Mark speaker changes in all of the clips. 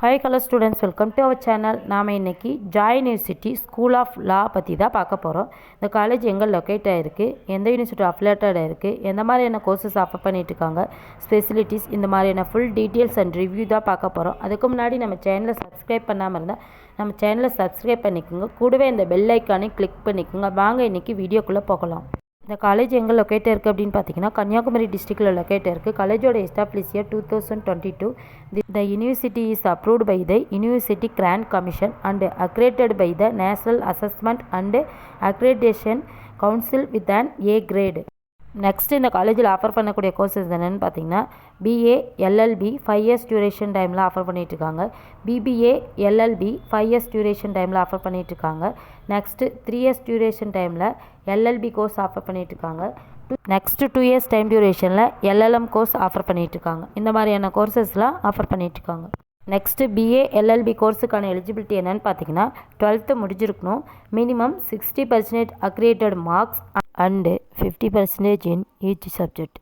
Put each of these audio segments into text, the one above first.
Speaker 1: Hi hello students, welcome to our channel. நாம் இன்றைக்கி Joy university school of law பற்றி தான் பார்க்க போகிறோம். இந்த காலேஜ் எங்கே லொக்கேட் ஆகிருக்கு, எந்த யூனிவர்சிட்டி அஃபிலேட்டட் ஆகிருக்கு, எந்த மாதிரியான கோர்சஸ் ஆஃபர் பண்ணிகிட்ருக்காங்க, ஸ்பெசிலிட்டிஸ், இந்த மாதிரியான ஃபுல் டீட்டெயில்ஸ் அண்ட் ரிவ்யூ தான் பார்க்க போகிறோம். அதுக்கு முன்னாடி நம்ம சேனலை சப்ஸ்கிரைப் பண்ணாமல் இருந்தால் நம்ம சேனலை சப்ஸ்கிரைப் பண்ணிக்கோங்க. கூடவே இந்த பெல் ஐக்கானே கிளிக் பண்ணிக்கோங்க. வாங்க இன்றைக்கி வீடியோக்குள்ளே போகலாம். இந்த காலேஜ் எங்கே லொக்கேட் இருக்குது அப்படின்னு பார்த்தீங்கன்னா கன்னியாகுமரி டிஸ்ட்ரிக்டில் லொக்கேட் இருக்குது. காலேஜோட establish year 2022. The university is approved by the University Grant Commission and accredited by the National Assessment and Accreditation Council with an A grade. Next இந்த காலேஜில் ஆஃபர் பண்ணக்கூடிய கோர்சஸ் என்னென்னு பார்த்தீங்கன்னா பிஏ எல்எல்பி 5 இயர்ஸ் டியூரேஷன் டைமில் offer பண்ணிகிட்ருக்காங்க. BBA LLB 5 years duration டைமில் offer பண்ணிகிட்ருக்காங்க. Next 3 years duration டைமில் எல்எல்பி கோர்ஸ் ஆஃபர் பண்ணிகிட்ருக்காங்க. நெக்ஸ்ட்டு 2 இயர்ஸ் டைம் டியூரேஷனில் எல்எல்எம் கோர்ஸ் ஆஃபர் பண்ணிகிட்ருக்காங்க. இந்த மாதிரியான கோர்சஸ்லாம் ஆஃபர் பண்ணிகிட்ருக்காங்க. நெக்ஸ்ட்டு பிஏ எல்எல்பி கோர்ஸுக்கான எலிஜிபிலிட்டி என்னென்னு பார்த்தீங்கன்னா 12th முடிஞ்சிருக்கணும். Minimum 60% accredited marks and 50% in each subject.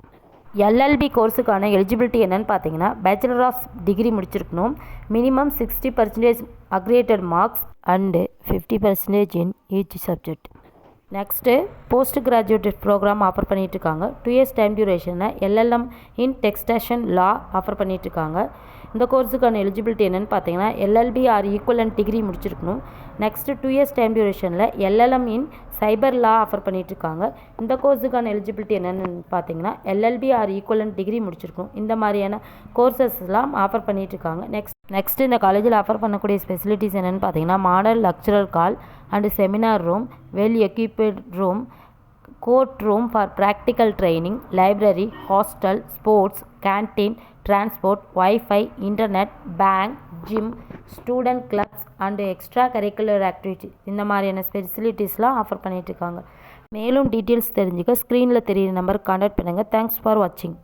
Speaker 1: LLB கோர்ஸுக்கான எலிஜிபிலிட்டி என்னென்னு பார்த்தீங்கன்னா பேச்சுலர் ஆஃப் டிகிரி முடிச்சிருக்கணும். Minimum 60% accredited marks and 50% in each subject. Next post graduate program offer பண்ணிகிட்ருக்காங்க. 2 இயர்ஸ் டைம் டியூரேஷனில் LLM in taxation law offer பண்ணிகிட்ருக்காங்க. இந்த கோர்ஸுக்கான eligibility என்னென்னு பார்த்தீங்கன்னா எல்எல்பி ஆர் ஈக்குவலன்ட் டிகிரி முடிச்சிருக்கணும். நெக்ஸ்ட்டு 2 இயர்ஸ் டைம் டியூரேஷனில் LLM in cyber law offer பண்ணிகிட்ருக்காங்க. இந்த கோர்ஸுக்கான எலிஜிபிலிட்டி என்னென்னு பார்த்தீங்கன்னா எல்எல்பி ஆர் ஈக்குவலன்ட் டிகிரி முடிச்சிருக்கணும். இந்த மாதிரியான கோர்சஸ்லாம் ஆஃபர் பண்ணிகிட்ருக்காங்க. நெக்ஸ்ட்டு இந்த காலேஜில் ஆஃபர் பண்ணக்கூடிய ஸ்பெசிலிட்டிஸ் என்னென்னு பார்த்தீங்கன்னா model lecturer hall and seminar room, well equipped room, court room for practical training, library, hostel, sports, canteen, transport, wifi, internet, bank, gym, student clubs and extra curricular activities, இந்த மாதிரியான ஃபெசிலிட்டிஸ்லாம் offer பண்ணிகிட்ருக்காங்க. மேலும் details தெரிஞ்சுக்க ஸ்க்ரீனில் தெரியிற நம்பருக்கு contact பண்ணுங்கள். தேங்க்ஸ் ஃபார் வாட்சிங்.